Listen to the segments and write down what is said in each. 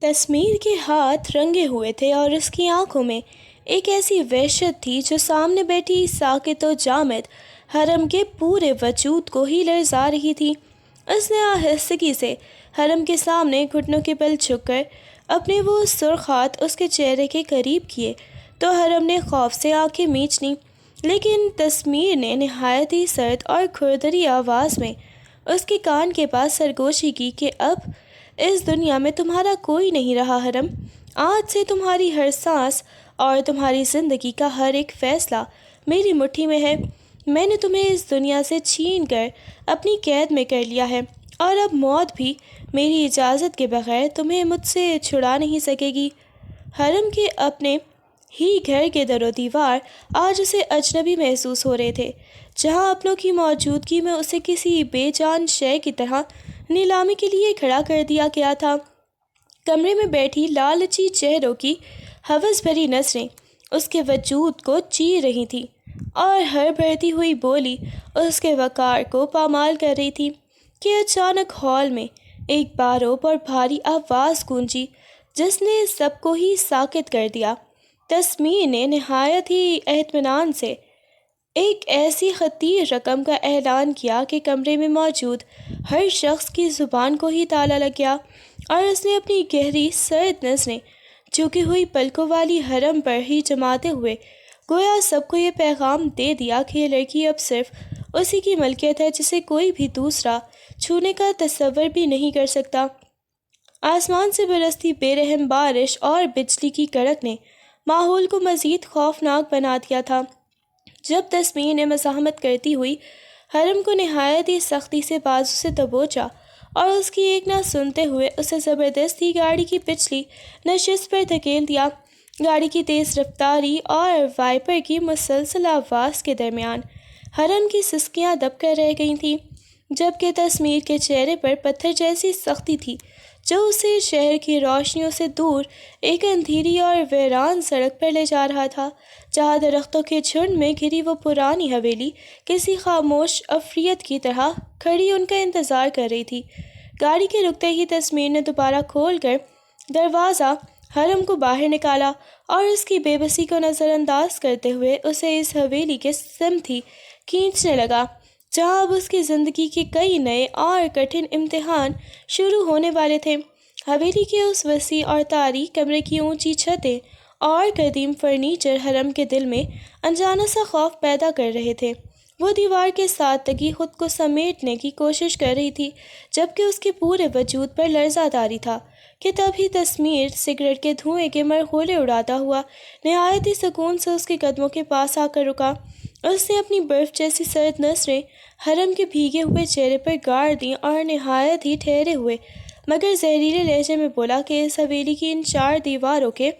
تسمیر کے ہاتھ رنگے ہوئے تھے اور اس کی آنکھوں میں ایک ایسی وحشت تھی جو سامنے بیٹھی ساکت و جامد حرم کے پورے وجود کو ہی لرزا رہی تھی۔ اس نے آہستگی سے حرم کے سامنے گھٹنوں کے بل جھک کر اپنے وہ سرخ ہاتھ اس کے چہرے کے قریب کیے تو حرم نے خوف سے آنکھیں میچ لیں، لیکن تسمیر نے نہایت ہی سرد اور کھردری آواز میں اس کے کان کے پاس سرگوشی کی کہ اب اس دنیا میں تمہارا کوئی نہیں رہا حرم، آج سے تمہاری ہر سانس اور تمہاری زندگی کا ہر ایک فیصلہ میری مٹھی میں ہے۔ میں نے تمہیں اس دنیا سے چھین کر اپنی قید میں کر لیا ہے اور اب موت بھی میری اجازت کے بغیر تمہیں مجھ سے چھڑا نہیں سکے گی۔ حرم کے اپنے ہی گھر کے در و دیوار آج اسے اجنبی محسوس ہو رہے تھے، جہاں اپنوں کی موجودگی میں اسے کسی بے جان شے کی طرح نیلامی کے لیے کھڑا کر دیا گیا تھا۔ کمرے میں بیٹھی لالچی چہروں کی ہوس بھری نظریں اس کے وجود کو چیر رہی تھیں اور ہر بڑھتی ہوئی بولی اس کے وقار کو پامال کر رہی تھی کہ اچانک ہال میں ایک باروب اور بھاری آواز گونجی جس نے سب کو ہی ساکت کر دیا۔ تسمیر نے نہایت ہی اطمینان سے ایک ایسی خطیر رقم کا اعلان کیا کہ کمرے میں موجود ہر شخص کی زبان کو ہی تالا لگ گیا، اور اس نے اپنی گہری سرد نظریں جھکی ہوئی پلکوں والی حرم پر ہی جماتے ہوئے گویا سب کو یہ پیغام دے دیا کہ یہ لڑکی اب صرف اسی کی ملکیت ہے جسے کوئی بھی دوسرا چھونے کا تصور بھی نہیں کر سکتا۔ آسمان سے برستی بے رحم بارش اور بجلی کی کڑک نے ماحول کو مزید خوفناک بنا دیا تھا۔ جب تسمیر نے مزاحمت کرتی ہوئی حرم کو نہایت ہی سختی سے بازو سے دبوچا اور اس کی ایک نہ سنتے ہوئے اسے زبردستی گاڑی کی پچھلی نشست پر دھکیل دیا۔ گاڑی کی تیز رفتاری اور وائپر کی مسلسل آواز کے درمیان حرم کی سسکیاں دب کر رہ گئی تھیں، جبکہ تسمیر کے چہرے پر پتھر جیسی سختی تھی جو اسے شہر کی روشنیوں سے دور ایک اندھیری اور ویران سڑک پر لے جا رہا تھا، جہاں درختوں کے جھنڈ میں گھری وہ پرانی حویلی کسی خاموش عفریت کی طرح کھڑی ان کا انتظار کر رہی تھی۔ گاڑی کے رکتے ہی تسمیر نے دوبارہ کھول کر دروازہ حرم کو باہر نکالا اور اس کی بے بسی کو نظر انداز کرتے ہوئے اسے اس حویلی کے سمت ہی کھینچنے لگا جہاں اب اس کی زندگی کے کئی نئے اور کٹھن امتحان شروع ہونے والے تھے۔ حویلی کے اس وسیع اور تاریک کمرے کی اونچی چھتیں اور قدیم فرنیچر حرم کے دل میں انجانا سا خوف پیدا کر رہے تھے۔ وہ دیوار کے سادگی خود کو سمیٹنے کی کوشش کر رہی تھی، جبکہ اس کے پورے وجود پر لرزہ طاری تھا کہ تبھی تسمیر سگریٹ کے دھوئیں کے مرغولے اڑاتا ہوا نہایت ہی سکون سے اس کے قدموں کے پاس آ کر رکا۔ اس نے اپنی برف جیسی سرد نظریں حرم کے بھیگے ہوئے چہرے پر گاڑ دیں اور نہایت ہی ٹھہرے ہوئے مگر زہریلے لہجے میں بولا کہ اس حویلی کی ان چار دیواروں کے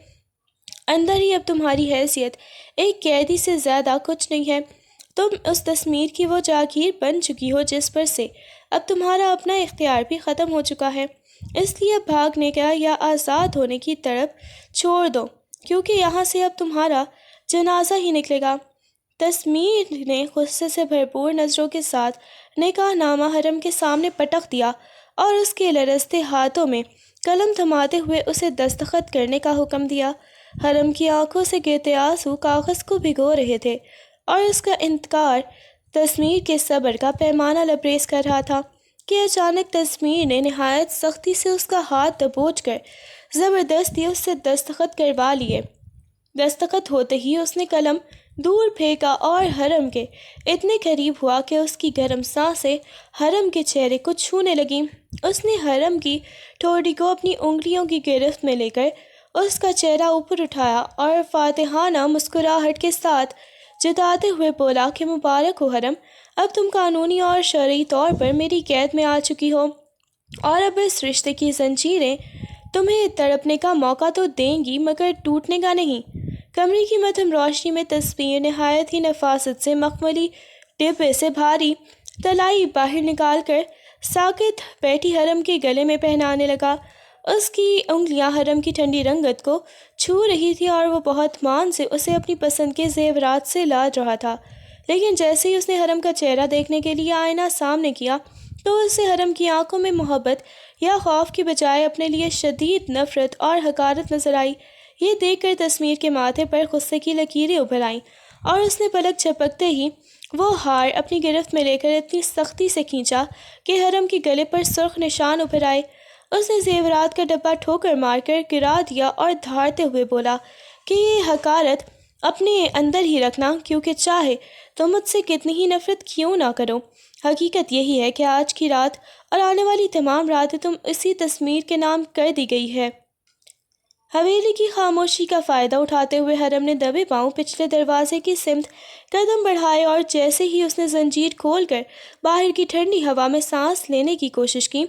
اندر ہی اب تمہاری حیثیت ایک قیدی سے زیادہ کچھ نہیں ہے۔ تم اس تسمیر کی وہ جاگیر بن چکی ہو جس پر سے اب تمہارا اپنا اختیار بھی ختم ہو چکا ہے، اس لیے اب بھاگنے کا یا آزاد ہونے کی تڑپ چھوڑ دو، کیونکہ یہاں سے اب تمہارا جنازہ ہی نکلے گا۔ تسمیر نے غصے سے بھرپور نظروں کے ساتھ نکاح نامہ حرم کے سامنے پٹک دیا اور اس کے لرزتے ہاتھوں میں قلم تھماتے ہوئے اسے دستخط کرنے کا حکم دیا۔ حرم کی آنکھوں سے گرتے آنسو کاغذ کو بھگو رہے تھے اور اس کا انکار تسمیر کے صبر کا پیمانہ لبریز کر رہا تھا کہ اچانک تسمیر نے نہایت سختی سے اس کا ہاتھ دبوچ کر زبردستی اس سے دستخط کروا لیے۔ دستخط ہوتے ہی اس نے قلم دور پھینکا اور حرم کے اتنے قریب ہوا کہ اس کی گرم سانسیں حرم کے چہرے کو چھونے لگیں۔ اس نے حرم کی ٹھوڑی کو اپنی انگلیوں کی گرفت میں لے کر اس کا چہرہ اوپر اٹھایا اور فاتحانہ مسکراہٹ کے ساتھ جتاتے ہوئے بولا کہ مبارک ہو حرم، اب تم قانونی اور شرعی طور پر میری قید میں آ چکی ہو، اور اب اس رشتے کی زنجیریں تمہیں تڑپنے کا موقع تو دیں گی مگر ٹوٹنے کا نہیں۔ کمرے کی مدھم روشنی میں تسمیر نہایت ہی نفاست سے مخملی ڈبے سے بھاری طلائی باہر نکال کر ساکت بیٹھی حرم کے گلے میں پہنانے لگا۔ اس کی انگلیاں حرم کی ٹھنڈی رنگت کو چھو رہی تھی اور وہ بہت مان سے اسے اپنی پسند کے زیورات سے لاج رہا تھا، لیکن جیسے ہی اس نے حرم کا چہرہ دیکھنے کے لیے آئینہ سامنے کیا تو اسے حرم کی آنکھوں میں محبت یا خوف کی بجائے اپنے لیے شدید نفرت اور حقارت نظر آئی۔ یہ دیکھ کر تسمیر کے ماتھے پر غصے کی لکیریں ابھر آئیں اور اس نے پلک جھپکتے ہی وہ ہار اپنی گرفت میں لے کر اتنی سختی سے کھینچا کہ حرم کے گلے پر سرخ نشان ابھر آئے۔ اس نے زیورات کا ڈبہ ٹھوکر مار کر گرا دیا اور دھاڑتے ہوئے بولا کہ یہ حقارت اپنے اندر ہی رکھنا، کیونکہ چاہے تو مجھ سے کتنی ہی نفرت کیوں نہ کرو، حقیقت یہی ہے کہ آج کی رات اور آنے والی تمام راتیں تم اسی تسمیر کے نام کر دی گئی ہے۔ حویلی کی خاموشی کا فائدہ اٹھاتے ہوئے حرم نے دبے پاؤں پچھلے دروازے کی سمت قدم بڑھائے اور جیسے ہی اس نے زنجیر کھول کر باہر کی ٹھنڈی ہوا میں سانس لینے کی کوشش کی،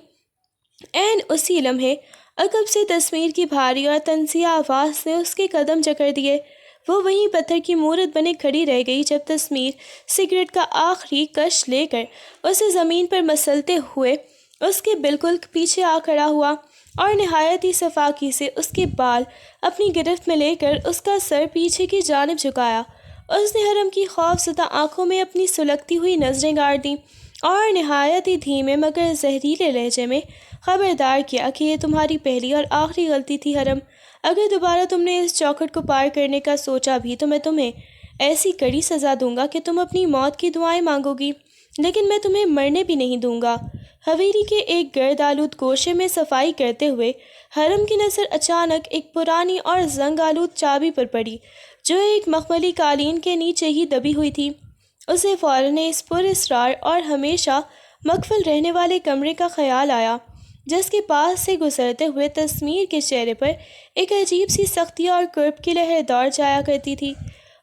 عین اسی لمحے عقب سے تسمیر کی بھاری اور طنزیہ آواز نے اس کے قدم جکڑ دیے۔ وہ وہیں پتھر کی مورت بنے کھڑی رہ گئی جب تسمیر سگریٹ کا آخری کش لے کر اسے زمین پر مسلتے ہوئے اس کے بالکل پیچھے آ کھڑا ہوا اور نہایت ہی صفاکی سے اس کے بال اپنی گرفت میں لے کر اس کا سر پیچھے کی جانب جھکایا۔ اس نے حرم کی خوف زدہ آنکھوں میں اپنی سلگتی ہوئی نظریں گاڑ دیں اور نہایت ہی دھیمے مگر زہریلے لہجے میں خبردار کیا کہ یہ تمہاری پہلی اور آخری غلطی تھی حرم۔ اگر دوبارہ تم نے اس چوکھٹ کو پار کرنے کا سوچا بھی تو میں تمہیں ایسی کڑی سزا دوں گا کہ تم اپنی موت کی دعائیں مانگو گی، لیکن میں تمہیں مرنے بھی نہیں دوں گا۔ حویلی کے ایک گرد آلود گوشے میں صفائی کرتے ہوئے حرم کی نظر اچانک ایک پرانی اور زنگ آلود چابی پر پڑی جو ایک مخملی قالین کے نیچے ہی دبی ہوئی تھی۔ اسے فوراً اس پر اسرار اور ہمیشہ مقفل رہنے والے کمرے کا خیال آیا جس کے پاس سے گزرتے ہوئے تسمیر کے چہرے پر ایک عجیب سی سختی اور کرب کی لہر دوڑ جایا کرتی تھی۔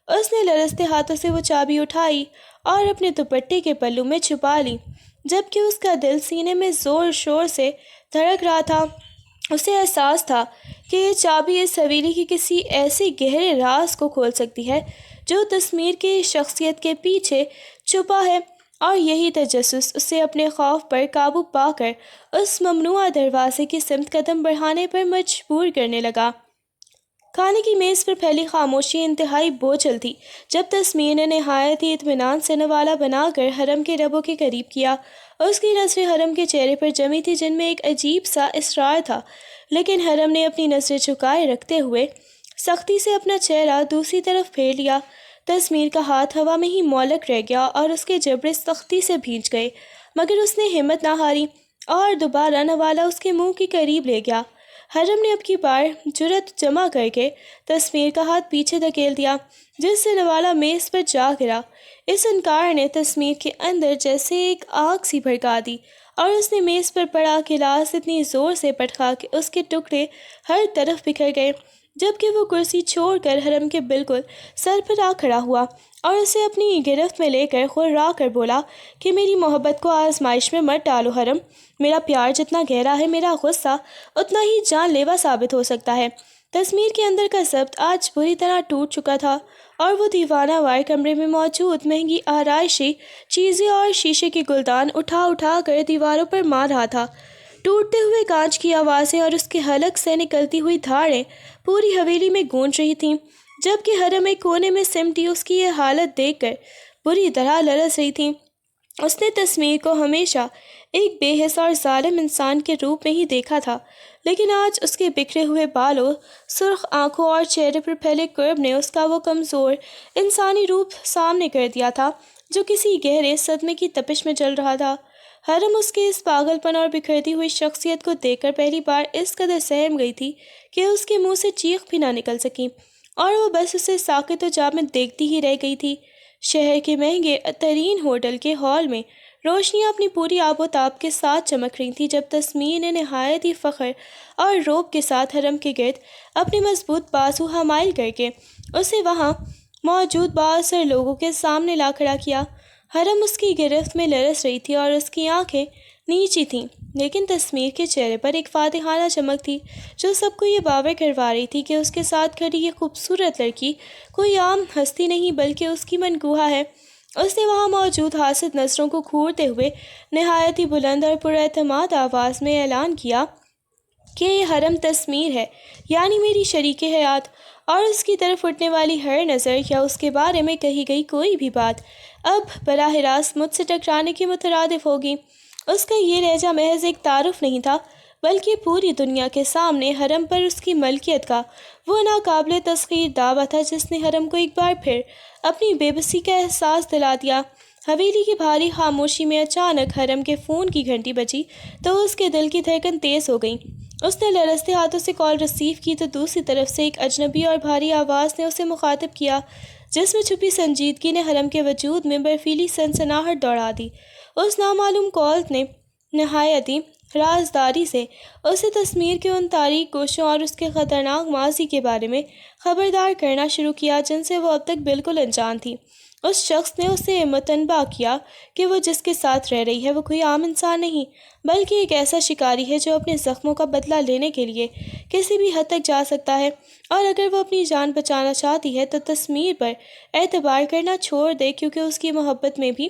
اس نے لرزتے ہاتھوں سے وہ چابی اٹھائی اور اپنے دوپٹے کے پلو میں چھپا لی، جبکہ اس کا دل سینے میں زور شور سے دھڑک رہا تھا۔ اسے احساس تھا کہ یہ چابی اس حویلی کی کسی ایسے گہرے راز کو کھول سکتی ہے جو تسمیر کی شخصیت کے پیچھے چھپا ہے، اور یہی تجسس اسے اپنے خوف پر قابو پا کر اس ممنوعہ دروازے کی سمت قدم بڑھانے پر مجبور کرنے لگا۔ کھانے کی میز پر پھیلی خاموشی انتہائی بوجھل تھی جب تسمیر نے نہایت ہی اطمینان سے نوالا بنا کر حرم کے ربوں کے قریب کیا۔ اس کی نظریں حرم کے چہرے پر جمی تھی جن میں ایک عجیب سا اصرار تھا، لیکن حرم نے اپنی نظریں جھکائے رکھتے ہوئے سختی سے اپنا چہرہ دوسری طرف پھیر لیا۔ تسمیر کا ہاتھ ہوا میں ہی معلق رہ گیا اور اس کے جبڑے سختی سے بھیج گئے، مگر اس نے ہمت نہ ہاری اور دوبارہ نوالا اس کے منہ کے قریب لے گیا۔ حرم نے اب کی بار جرأت جمع کر کے تسمیر کا ہاتھ پیچھے دھکیل دیا جس سے نوالا میز پر جا گرا۔ اس انکار نے تسمیر کے اندر جیسے ایک آگ سی بھڑکا دی اور اس نے میز پر پڑا گلاس اتنی زور سے پٹکا کہ اس کے ٹکڑے ہر طرف بکھر گئے، جبکہ وہ کرسی چھوڑ کر حرم کے بالکل سر پر آ کھڑا ہوا اور اسے اپنی گرفت میں لے کر خرا کر بولا کہ میری محبت کو آزمائش میں مت ڈالو حرم، میرا پیار جتنا گہرا ہے میرا غصہ اتنا ہی جان لیوا ثابت ہو سکتا ہے۔ تسمیر کے اندر کا ضبط آج بری طرح ٹوٹ چکا تھا اور وہ دیوانہ وار کمرے میں موجود مہنگی آرائشی چیزیں اور شیشے کے گلدان اٹھا کر دیواروں پر مار رہا تھا۔ ٹوٹتے ہوئے کانچ کی آوازیں اور اس کے حلق سے نکلتی ہوئی دھاڑیں پوری حویلی میں گونج رہی تھیں، جبکہ حرم ایک کونے میں سمٹی اس کی یہ حالت دیکھ کر بری طرح لرز رہی تھی۔ اس نے تسمیر کو ہمیشہ ایک بے حس اور ظالم انسان کے روپ میں ہی دیکھا تھا، لیکن آج اس کے بکھرے ہوئے بالوں، سرخ آنکھوں اور چہرے پر پھیلے کرب نے اس کا وہ کمزور انسانی روپ سامنے کر دیا تھا جو کسی گہرے صدمے کی تپش میں جل رہا تھا۔ حرم اس کے اس پاگل پن اور بکھرتی ہوئی شخصیت کو دیکھ کر پہلی بار اس قدر سہم گئی تھی کہ اس کے منہ سے چیخ بھی نہ نکل سکی، اور وہ بس اسے ساکت و جامد دیکھتی ہی رہ گئی تھی۔ شہر کے مہنگے ترین ہوٹل کے ہال میں روشنیاں اپنی پوری آب و تاب کے ساتھ چمک رہی تھیں جب تسمیر نے نہایت ہی فخر اور رعب کے ساتھ حرم کے گرد اپنے مضبوط بازو حمائل کر کے اسے وہاں موجود بااثر لوگوں کے سامنے لا کھڑا کیا۔ حرم اس کی گرفت میں لرز رہی تھی اور اس کی آنکھیں نیچی تھیں، لیکن تسمیر کے چہرے پر ایک فاتحانہ چمک تھی جو سب کو یہ باور کروا رہی تھی کہ اس کے ساتھ کھڑی یہ خوبصورت لڑکی کوئی عام ہستی نہیں بلکہ اس کی منگوہا ہے۔ اس نے وہاں موجود حاسد نظروں کو گھورتے ہوئے نہایت ہی بلند اور پراعتماد آواز میں اعلان کیا کہ یہ حرم تسمیر ہے، یعنی میری شریک حیات، اور اس کی طرف اٹھنے والی ہر نظر یا اس کے بارے میں کہی گئی کوئی بھی بات اب براہ راست مجھ سے ٹکرانے کی مترادف ہوگی۔ اس کا یہ لہجہ محض ایک تعارف نہیں تھا، بلکہ پوری دنیا کے سامنے حرم پر اس کی ملکیت کا وہ ناقابل تسخیر دعویٰ تھا جس نے حرم کو ایک بار پھر اپنی بے بسی کا احساس دلا دیا۔ حویلی کی بھاری خاموشی میں اچانک حرم کے فون کی گھنٹی بجی تو اس کے دل کی دھڑکن تیز ہو گئی۔ اس نے لرزتے ہاتھوں سے کال ریسیو کی تو دوسری طرف سے ایک اجنبی اور بھاری آواز نے اسے مخاطب کیا جس میں چھپی سنجیدگی نے حرم کے وجود میں برفیلی سنسناہٹ دوڑا دی۔ اس نامعلوم کال نے نہایتی رازداری سے اسے تسمیر کے ان تاریک گوشوں اور اس کے خطرناک ماضی کے بارے میں خبردار کرنا شروع کیا جن سے وہ اب تک بالکل انجان تھی۔ اس شخص نے اسے متنبہ کیا کہ وہ جس کے ساتھ رہ رہی ہے وہ کوئی عام انسان نہیں، بلکہ ایک ایسا شکاری ہے جو اپنے زخموں کا بدلہ لینے کے لیے کسی بھی حد تک جا سکتا ہے، اور اگر وہ اپنی جان بچانا چاہتی ہے تو تسمیر پر اعتبار کرنا چھوڑ دے کیونکہ اس کی محبت میں بھی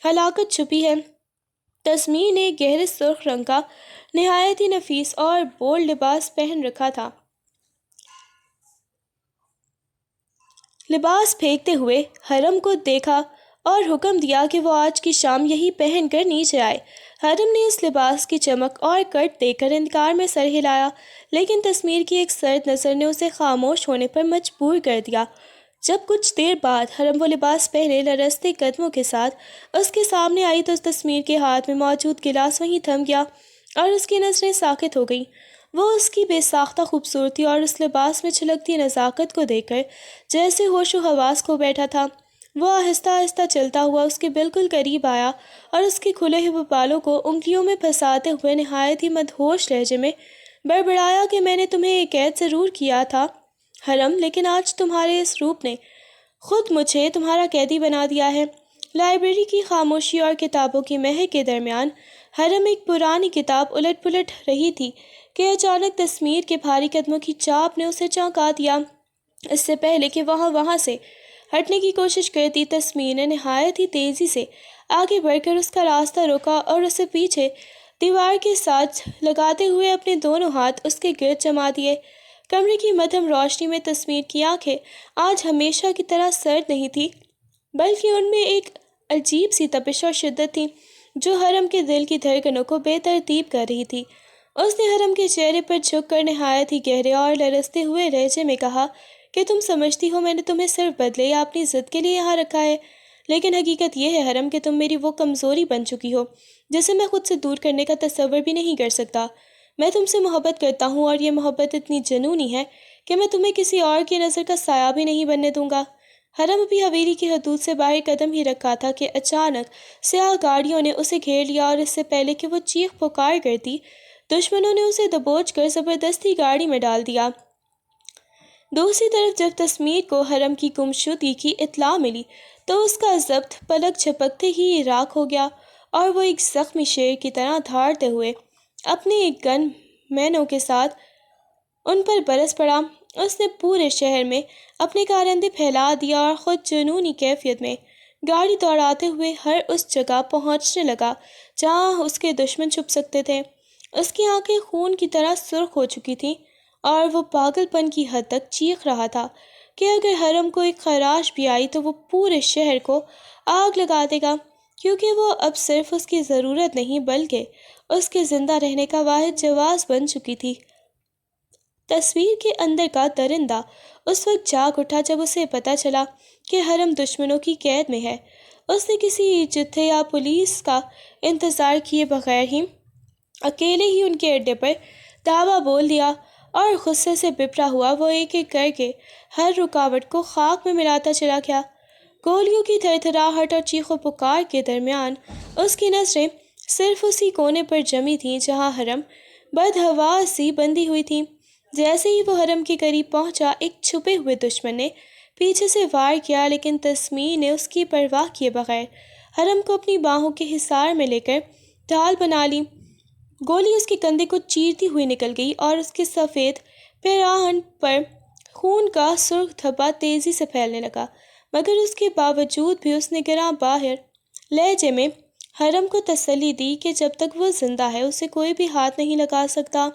ہلاکت چھپی ہے۔ تسمیر نے گہرے سرخ رنگ کا نہایت ہی نفیس اور بولڈ لباس پہن رکھا تھا۔ لباس پھینکتے ہوئے حرم کو دیکھا اور حکم دیا کہ وہ آج کی شام یہی پہن کر نیچے آئے۔ حرم نے اس لباس کی چمک اور کٹ دیکھ کر انکار میں سر ہلایا، لیکن تسمیر کی ایک سرد نظر نے اسے خاموش ہونے پر مجبور کر دیا۔ جب کچھ دیر بعد حرم وہ لباس پہنے لرزتے قدموں کے ساتھ اس کے سامنے آئی تو تسمیر کے ہاتھ میں موجود گلاس وہیں تھم گیا اور اس کی نظریں ساکت ہو گئیں۔ وہ اس کی بے ساختہ خوبصورتی اور اس لباس میں چھلکتی نزاکت کو دیکھ کر جیسے ہوش و حواس کھو بیٹھا تھا۔ وہ آہستہ آہستہ چلتا ہوا اس کے بالکل قریب آیا اور اس کے کھلے ہوئے بالوں کو انگلیوں میں پھنساتے ہوئے نہایت ہی مدہوش لہجے میں بڑبڑایا کہ میں نے تمہیں قید ضرور کیا تھا حرم، لیکن آج تمہارے اس روپ نے خود مجھے تمہارا قیدی بنا دیا ہے۔ لائبریری کی خاموشی اور کتابوں کی مہک کے درمیان حرم ایک پرانی کتاب الٹ پلٹ رہی تھی کہ اچانک تسمیر کے بھاری قدموں کی چاپ نے اسے چونکا دیا۔ اس سے پہلے کہ وہاں سے ہٹنے کی کوشش کرتی، تسمیر نے نہایت ہی تیزی سے آگے بڑھ کر اس کا راستہ روکا اور اسے پیچھے دیوار کے ساتھ لگاتے ہوئے اپنے دونوں ہاتھ اس کے گرد جما دیے۔ کمرے کی مدھم روشنی میں تسمیر کی آنکھیں آج ہمیشہ کی طرح سرد نہیں تھی، بلکہ ان میں ایک عجیب سی تپش اور شدت تھی جو حرم کے دل کی دھڑکنوں کو بے ترتیب کر رہی تھی۔ اس نے حرم کے چہرے پر جھک کر نہایت ہی گہرے اور لرزتے ہوئے لہجے میں کہا کہ تم سمجھتی ہو میں نے تمہیں صرف بدلے یا اپنی ضد کے لیے یہاں رکھا ہے، لیکن حقیقت یہ ہے حرم کہ تم میری وہ کمزوری بن چکی ہو جسے میں خود سے دور کرنے کا تصور بھی نہیں کر سکتا۔ میں تم سے محبت کرتا ہوں اور یہ محبت اتنی جنونی ہے کہ میں تمہیں کسی اور کی نظر کا سایہ بھی نہیں بننے دوں گا۔ حرم ابھی حویلی کی حدود سے باہر قدم ہی رکھا تھا کہ اچانک سیاہ گاڑیوں نے اسے گھیر لیا اور اس سے پہلے کہ وہ چیخ پکار کرتی، دشمنوں نے اسے دبوچ کر زبردستی گاڑی میں ڈال دیا۔ دوسری طرف جب تسمیر کو حرم کی گمشدگی کی اطلاع ملی تو اس کا ضبط پلک جھپکتے ہی راکھ ہو گیا اور وہ ایک زخمی شیر کی طرح دھاڑتے ہوئے اپنے ایک گن مینوں کے ساتھ ان پر برس پڑا۔ اس نے پورے شہر میں اپنے کارندے پھیلا دیا اور خود جنونی کیفیت میں گاڑی دوڑاتے ہوئے ہر اس جگہ پہنچنے لگا جہاں اس کے دشمن چھپ سکتے تھے۔ اس کی آنکھیں خون کی طرح سرخ ہو چکی تھیں اور وہ پاگل پن کی حد تک چیخ رہا تھا کہ اگر حرم کو ایک خراش بھی آئی تو وہ پورے شہر کو آگ لگا دے گا، کیونکہ وہ اب صرف اس کی ضرورت نہیں بلکہ اس کے زندہ رہنے کا واحد جواز بن چکی تھی۔ تصویر کے اندر کا درندہ اس وقت جاگ اٹھا جب اسے پتہ چلا کہ حرم دشمنوں کی قید میں ہے۔ اس نے کسی جتھے یا پولیس کا انتظار کیے بغیر ہی اکیلے ہی ان کے اڈے پر دھاوا بول دیا اور غصے سے بپرا ہوا وہ ایک ایک کر کے ہر رکاوٹ کو خاک میں ملاتا چلا گیا۔ گولیوں کی تھرتھراہٹ اور چیخ و پکار کے درمیان اس کی نظریں صرف اسی کونے پر جمی تھیں جہاں حرم بدحواس سی بندھی ہوئی تھی۔ جیسے ہی وہ حرم کے قریب پہنچا ایک چھپے ہوئے دشمن نے پیچھے سے وار کیا، لیکن تسمیر نے اس کی پرواہ کیے بغیر حرم کو اپنی باہوں کے حصار میں لے کر ڈھال بنا لی۔ گولی اس کے کندھے کو چیرتی ہوئی نکل گئی اور اس کے سفید پیراہن پر خون کا سرخ دھبا تیزی سے پھیلنے لگا، مگر اس کے باوجود بھی اس نے گراں باہر لہجے میں حرم کو تسلی دی کہ جب تک وہ زندہ ہے اسے کوئی بھی ہاتھ نہیں لگا سکتا۔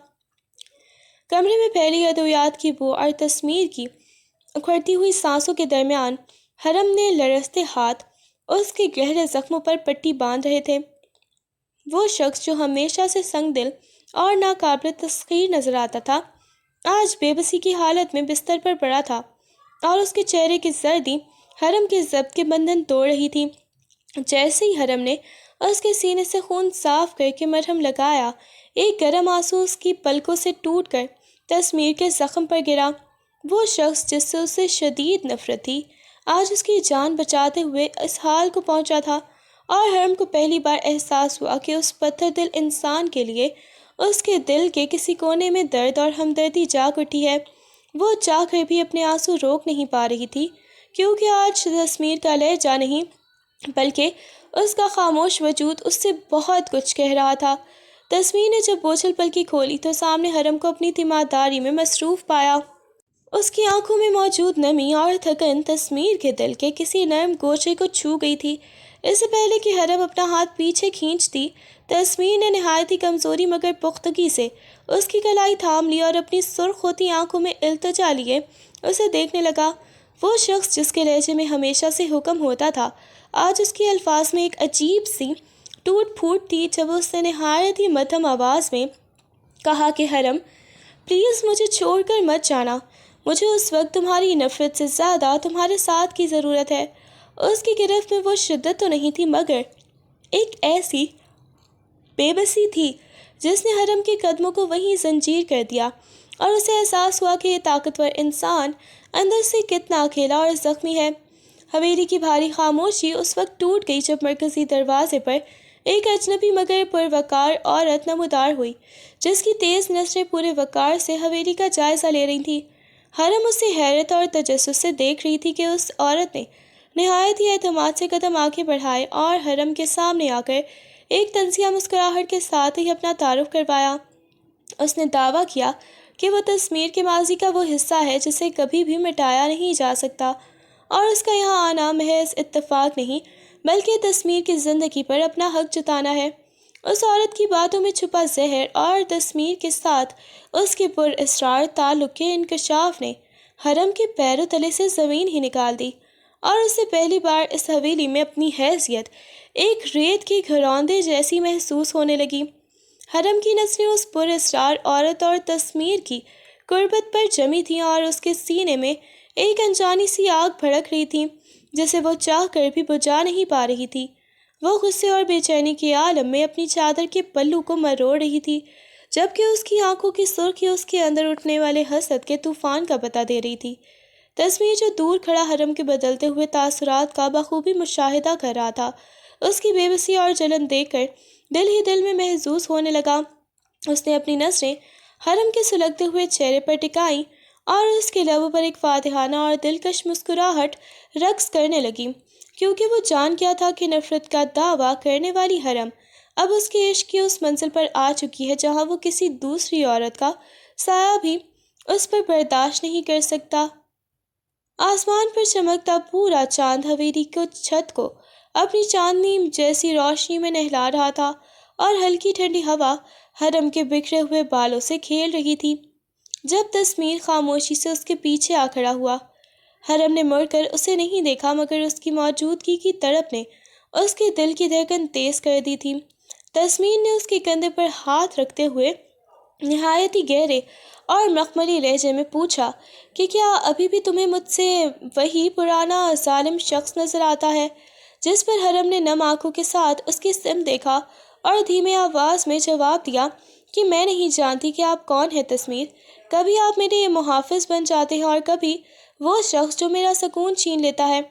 کمرے میں پھیلی ادویات کی بو اور تسمیر کی اکھڑتی ہوئی سانسوں کے درمیان حرم نے لرزتے ہاتھ اس کے گہرے زخموں پر پٹی باندھ رہے تھے۔ وہ شخص جو ہمیشہ سے سنگ دل اور ناقابل تسخیر نظر آتا تھا، آج بے بسی کی حالت میں بستر پر پڑا تھا، اور اس کے چہرے کی زردی حرم کے ضبط کے بندھن توڑ رہی تھی۔ جیسے ہی حرم نے اس کے سینے سے خون صاف کر کے مرہم لگایا، ایک گرم آنسو اس کی پلکوں سے ٹوٹ کر تسمیر کے زخم پر گرا۔ وہ شخص جس سے اسے شدید نفرت تھی، آج اس کی جان بچاتے ہوئے اس حال کو پہنچا تھا، اور حرم کو پہلی بار احساس ہوا کہ اس پتھر دل انسان کے لیے اس کے دل کے کسی کونے میں درد اور ہمدردی جاگ اٹھی ہے۔ وہ چاہ کر بھی اپنے آنسو روک نہیں پا رہی تھی، کیونکہ آج تسمیر کا لہجہ نہیں بلکہ اس کا خاموش وجود اس سے بہت کچھ کہہ رہا تھا۔ تسمیر نے جب بوجھل پلکی کھولی تو سامنے حرم کو اپنی تیمارداری میں مصروف پایا۔ اس کی آنکھوں میں موجود نمی اور تھکن تسمیر کے دل کے کسی نرم گوشے کو چھو گئی تھی۔ اس سے پہلے کہ حرم اپنا ہاتھ پیچھے کھینچتی، تسمیر نے نہایت ہی کمزوری مگر پختگی سے اس کی کلائی تھام لی اور اپنی سرخ ہوتی آنکھوں میں التجا لیے اسے دیکھنے لگا۔ وہ شخص جس کے لہجے میں ہمیشہ سے حکم ہوتا تھا، آج اس کے الفاظ میں ایک عجیب سی ٹوٹ پھوٹ تھی جب اس نے نہایت ہی مدھم آواز میں کہا کہ حرم، پلیز مجھے چھوڑ کر مت جانا، مجھے اس وقت تمہاری نفرت سے زیادہ تمہارے ساتھ کی ضرورت ہے۔ اس کی گرفت میں وہ شدت تو نہیں تھی، مگر ایک ایسی بے بسی تھی جس نے حرم کے قدموں کو وہیں زنجیر کر دیا، اور اسے احساس ہوا کہ یہ طاقتور انسان اندر سے کتنا اکیلا اور زخمی ہے۔ حویلی کی بھاری خاموشی اس وقت ٹوٹ گئی جب مرکزی دروازے پر ایک اجنبی مگر پروقار عورت نمودار ہوئی، جس کی تیز نظریں پورے وقار سے حویلی کا جائزہ لے رہی تھیں۔ حرم اسے حیرت اور تجسس سے دیکھ رہی تھی کہ اس عورت نے نہایت ہی اعتماد سے قدم آگے بڑھائے اور حرم کے سامنے آ کر ایک طنزیہ مسکراہٹ کے ساتھ ہی اپنا تعارف کروایا۔ اس نے دعویٰ کیا کہ وہ تسمیر کے ماضی کا وہ حصہ ہے جسے کبھی بھی مٹایا نہیں جا سکتا، اور اس کا یہاں آنا محض اتفاق نہیں بلکہ تسمیر کی زندگی پر اپنا حق جتانا ہے۔ اس عورت کی باتوں میں چھپا زہر اور تسمیر کے ساتھ اس کے پر اسرار تعلق کے انکشاف نے حرم کے پیروں تلے سے زمین ہی نکال دی، اور اسے پہلی بار اس حویلی میں اپنی حیثیت ایک ریت کی گھروندے جیسی محسوس ہونے لگی۔ حرم کی نظریں اس پر اسرار عورت اور تسمیر کی قربت پر جمی تھیں، اور اس کے سینے میں ایک انجانی سی آگ بھڑک رہی تھی جسے وہ چاہ کر بھی بجھا نہیں پا رہی تھی۔ وہ غصے اور بے چینی کے عالم میں اپنی چادر کے پلو کو مروڑ رہی تھی، جبکہ اس کی آنکھوں کی سرخی اس کے اندر اٹھنے والے حسد کے طوفان کا پتہ دے رہی تھی۔ تسمیر جو دور کھڑا حرم کے بدلتے ہوئے تاثرات کا بخوبی مشاہدہ کر رہا تھا، اس کی بے بسی اور جلن دیکھ کر دل ہی دل میں محظوظ ہونے لگا۔ اس نے اپنی نظریں حرم کے سلگتے ہوئے چہرے پر ٹکائیں، اور اس کے لبوں پر ایک فاتحانہ اور دلکش مسکراہٹ رقص کرنے لگی، کیونکہ وہ جان گیا تھا کہ نفرت کا دعویٰ کرنے والی حرم اب اس کے عشق کی اس منزل پر آ چکی ہے جہاں وہ کسی دوسری عورت کا سایہ بھی اس پر برداشت نہیں کر سکتا۔ آسمان پر چمکتا پورا چاند حویلی کو چھت کو اپنی چاندنی جیسی روشنی میں نہلا رہا تھا، اور ہلکی ٹھنڈی ہوا حرم کے بکھرے ہوئے بالوں سے کھیل رہی تھی۔ جب تسمیر خاموشی سے اس کے پیچھے آ کھڑا ہوا، حرم نے مڑ کر اسے نہیں دیکھا، مگر اس کی موجودگی کی تڑپ نے اس کے دل کی دھڑکن تیز کر دی تھی۔ تسمیر نے اس کے کندھے پر ہاتھ رکھتے ہوئے نہایت ہی گہرے اور مخملی لہجے میں پوچھا کہ کیا ابھی بھی تمہیں مجھ سے وہی پرانا ظالم شخص نظر آتا ہے؟ جس پر حرم نے نم آنکھوں کے ساتھ اس کی سمت دیکھا اور دھیمے آواز میں جواب دیا کہ میں نہیں جانتی کہ آپ کون ہیں تسمیر۔ کبھی آپ میرے محافظ بن جاتے ہیں اور کبھی وہ شخص جو میرا سکون چھین لیتا ہے۔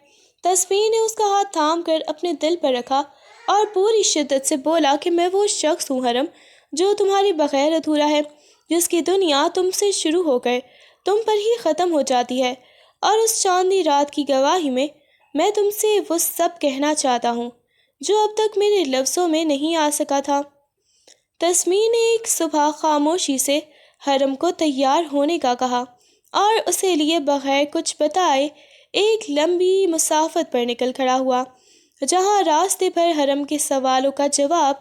تسمیر نے اس کا ہاتھ تھام کر اپنے دل پر رکھا اور پوری شدت سے بولا کہ میں وہ شخص ہوں حرم جو تمہاری بغیر ادھورا ہے، جس کی دنیا تم سے شروع ہو کر تم پر ہی ختم ہو جاتی ہے، اور اس چاندنی رات کی گواہی میں تم سے وہ سب کہنا چاہتا ہوں جو اب تک میرے لفظوں میں نہیں آ سکا تھا۔ تسمیر نے ایک صبح خاموشی سے حرم کو تیار ہونے کا کہا، اور اسے لیے بغیر کچھ بتائے ایک لمبی مسافت پر نکل کھڑا ہوا، جہاں راستے پر حرم کے سوالوں کا جواب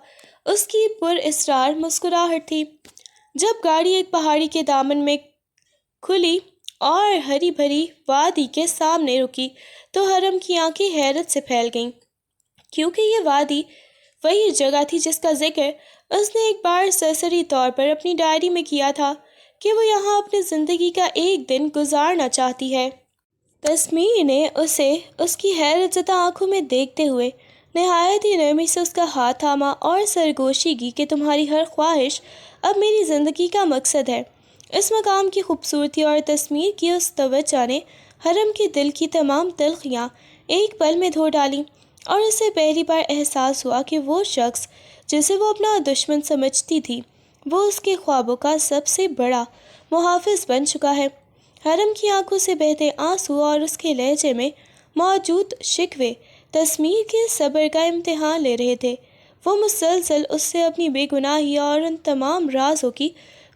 اس کی پر اسرار مسکراہٹ تھی۔ جب گاڑی ایک پہاڑی کے دامن میں کھلی اور ہری بھری وادی کے سامنے رکی تو حرم کی آنکھیں حیرت سے پھیل گئیں، کیونکہ یہ وادی وہی جگہ تھی جس کا ذکر اس نے ایک بار سرسری طور پر اپنی ڈائری میں کیا تھا کہ وہ یہاں اپنی زندگی کا ایک دن گزارنا چاہتی ہے۔ تسمیر نے اسے اس کی حیرت زدہ آنکھوں میں دیکھتے ہوئے نہایت ہی نرمی سے اس کا ہاتھ تھاما اور سرگوشی کی کہ تمہاری ہر خواہش اب میری زندگی کا مقصد ہے۔ اس مقام کی خوبصورتی اور تسمیر کی اس توجہ نے حرم کے دل کی تمام تلخیاں ایک پل میں دھو ڈالیں، اور اسے پہلی بار احساس ہوا کہ وہ شخص جسے وہ اپنا دشمن سمجھتی تھی وہ اس کے خوابوں کا سب سے بڑا محافظ بن چکا ہے۔ حرم کی آنکھوں سے بہتے آنسو اور اس کے لہجے میں موجود شکوے تسمیر کے صبر کا امتحان لے رہے تھے۔ وہ مسلسل اس سے اپنی بے گناہی اور ان تمام رازوں کی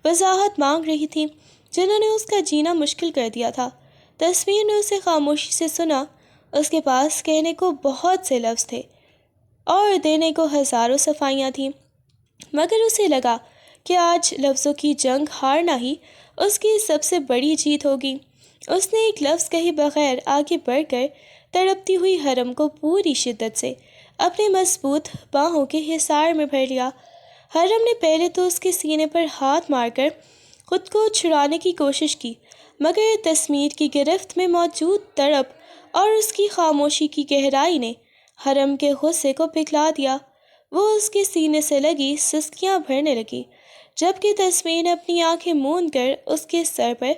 وضاحت مانگ رہی تھی جنہوں نے اس کا جینا مشکل کر دیا تھا۔ تسمیر نے اسے خاموشی سے سنا۔ اس کے پاس کہنے کو بہت سے لفظ تھے اور دینے کو ہزاروں صفائیاں تھیں، مگر اسے لگا کہ آج لفظوں کی جنگ ہارنا ہی اس کی سب سے بڑی جیت ہوگی۔ اس نے ایک لفظ کہے بغیر آگے بڑھ کر تڑپتی ہوئی حرم کو پوری شدت سے اپنے مضبوط باہوں کے حصار میں بھر لیا۔ حرم نے پہلے تو اس کے سینے پر ہاتھ مار کر خود کو چھڑانے کی کوشش کی، مگر تسمیر کی گرفت میں موجود تڑپ اور اس کی خاموشی کی گہرائی نے حرم کے غصے کو پگھلا دیا۔ وہ اس کے سینے سے لگی سسکیاں بھرنے لگی، جبکہ تسمیر نے اپنی آنکھیں موند کر اس کے سر پر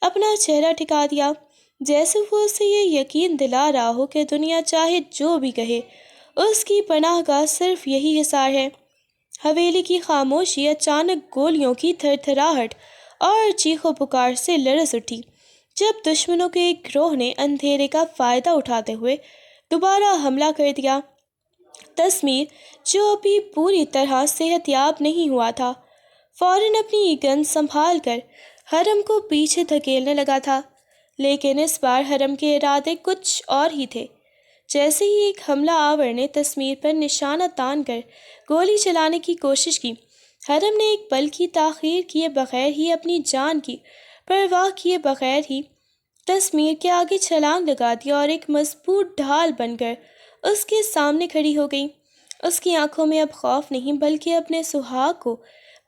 اپنا چہرہ ٹکا دیا، جیسے وہ اسے یہ یقین دلا رہا ہو کہ دنیا چاہے جو بھی کہے اس کی پناہ گاہ صرف یہی حصار ہے۔ حویلی کی خاموشی اچانک گولیوں کی تھر تھراہٹ اور چیخ و پکار سے لرز اٹھی، جب دشمنوں کے ایک گروہ نے اندھیرے کا فائدہ اٹھاتے ہوئے دوبارہ حملہ کر دیا۔ تسمیر، جو ابھی پوری طرح صحت یاب نہیں ہوا تھا، فوراً اپنی گن سنبھال کر حرم کو پیچھے دھکیلنے لگا تھا، لیکن اس بار حرم کے ارادے کچھ اور ہی تھے۔ جیسے ہی ایک حملہ آور نے تسمیر پر نشانہ تان کر گولی چلانے کی کوشش کی، حرم نے ایک پل کی تاخیر کیے بغیر ہی اپنی جان کی پرواہ کیے بغیر ہی تسمیر کے آگے چھلانگ لگا دی اور ایک مضبوط ڈھال بن کر اس کے سامنے کھڑی ہو گئی۔ اس کی آنکھوں میں اب خوف نہیں بلکہ اپنے سہاگ کو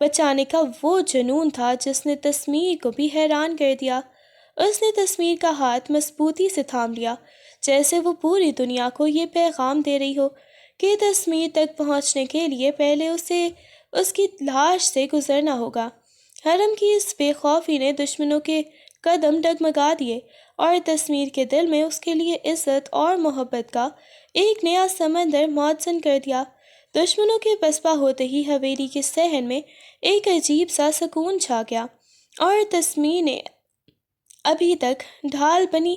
بچانے کا وہ جنون تھا جس نے تسمیر کو بھی حیران کر دیا۔ اس نے تسمیر کا ہاتھ مضبوطی سے تھام لیا، جیسے وہ پوری دنیا کو یہ پیغام دے رہی ہو کہ تسمیر تک پہنچنے کے لیے پہلے اسے اس کی لاش سے گزرنا ہوگا۔ حرم کی اس بے خوفی نے دشمنوں کے قدم ڈگمگا دیے اور تسمیر کے دل میں اس کے لیے عزت اور محبت کا ایک نیا سمندر موجزن کر دیا۔ دشمنوں کے پسپا ہوتے ہی حویلی کے صحن میں ایک عجیب سا سکون چھا گیا، اور تسمیر نے ابھی تک ڈھال بنی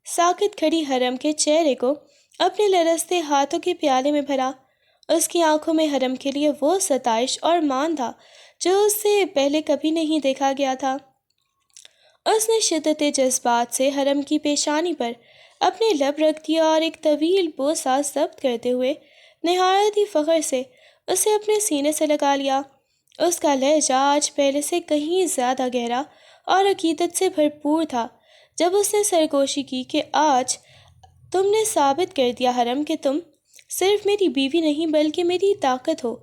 ساکت کھڑی حرم کے چہرے کو اپنے لرزتے ہاتھوں کے پیالے میں بھرا۔ اس کی آنکھوں میں حرم کے لیے وہ ستائش اور مان تھا جو اس سے پہلے کبھی نہیں دیکھا گیا تھا۔ اس نے شدت جذبات سے حرم کی پیشانی پر اپنے لب رکھ دیا اور ایک طویل بوسہ ضبط کرتے ہوئے نہایت ہی فخر سے اسے اپنے سینے سے لگا لیا۔ اس کا لہجہ آج پہلے سے کہیں زیادہ گہرا اور عقیدت سے بھرپور تھا جب اس نے سرگوشی کی کہ آج تم نے ثابت کر دیا حرم کہ تم صرف میری بیوی نہیں بلکہ میری طاقت ہو۔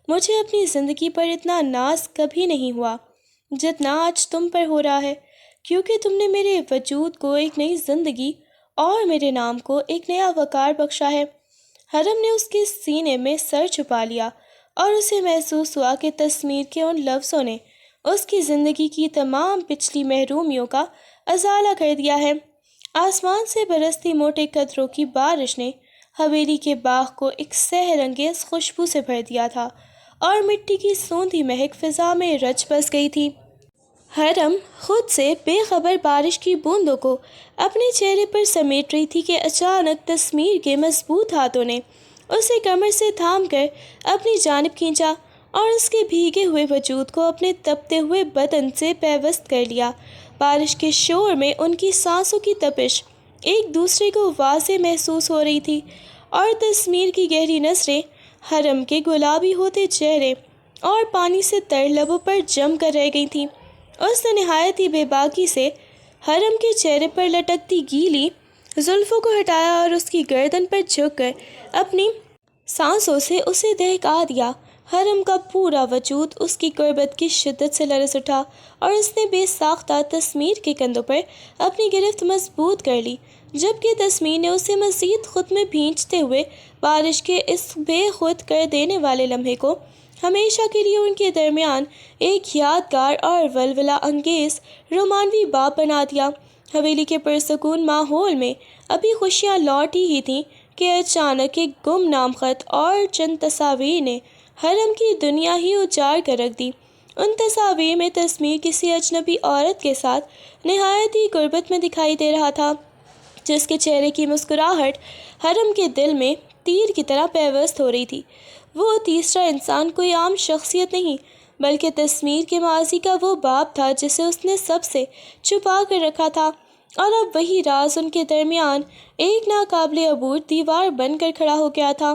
مجھے اپنی زندگی پر اتنا ناز کبھی نہیں ہوا جتنا آج تم پر ہو رہا ہے، کیونکہ تم نے میرے وجود کو ایک نئی زندگی اور میرے نام کو ایک نیا وقار بخشا ہے۔ حرم نے اس کے سینے میں سر چھپا لیا اور اسے محسوس ہوا کہ تسمیر کے ان لفظوں نے اس کی زندگی کی تمام پچھلی محرومیوں کا ازالہ کر دیا ہے۔ آسمان سے برستی موٹے قطروں کی بارش نے حویلی کے باغ کو ایک سحر انگیز خوشبو سے بھر دیا تھا اور مٹی کی سوندھی مہک فضا میں رچ بس گئی تھی۔ حرم خود سے بے خبر بارش کی بوندوں کو اپنے چہرے پر سمیٹ رہی تھی کہ اچانک تسمیر کے مضبوط ہاتھوں نے اسے کمر سے تھام کر اپنی جانب کھینچا اور اس کے بھیگے ہوئے وجود کو اپنے تپتے ہوئے بدن سے پیوست کر لیا۔ بارش کے شور میں ان کی سانسوں کی تپش ایک دوسرے کو واضح محسوس ہو رہی تھی، اور تسمیر کی گہری نظریں حرم کے گلابی ہوتے چہرے اور پانی سے تر لبوں پر جم کر رہ گئی تھیں۔ اس نے نہایت ہی بے باکی سے حرم کے چہرے پر لٹکتی گیلی زلفوں کو ہٹایا اور اس کی گردن پر جھک کر اپنی سانسوں سے اسے دہکا دیا۔ حرم کا پورا وجود اس کی غربت کی شدت سے لرز اٹھا اور اس نے بے ساختہ تسمیر کے کندھوں پر اپنی گرفت مضبوط کر لی، جبکہ تسمیر نے اسے مزید خود میں بھینچتے ہوئے بارش کے اس بے خود کر دینے والے لمحے کو ہمیشہ کے لیے ان کے درمیان ایک یادگار اور ولولہ انگیز رومانوی باب بنا دیا۔ حویلی کے پرسکون ماحول میں ابھی خوشیاں لوٹی ہی تھیں کہ اچانک ایک گمنام خط اور چند تصاویر نے حرم کی دنیا ہی اجاڑ کر رکھ دی۔ ان تصاویر میں تسمیر کسی اجنبی عورت کے ساتھ نہایت ہی غربت میں دکھائی دے رہا تھا، جس کے چہرے کی مسکراہٹ حرم کے دل میں تیر کی طرح پیوست ہو رہی تھی۔ وہ تیسرا انسان کوئی عام شخصیت نہیں، بلکہ تسمیر کے ماضی کا وہ باب تھا جسے اس نے سب سے چھپا کر رکھا تھا، اور اب وہی راز ان کے درمیان ایک ناقابل عبور دیوار بن کر کھڑا ہو گیا تھا۔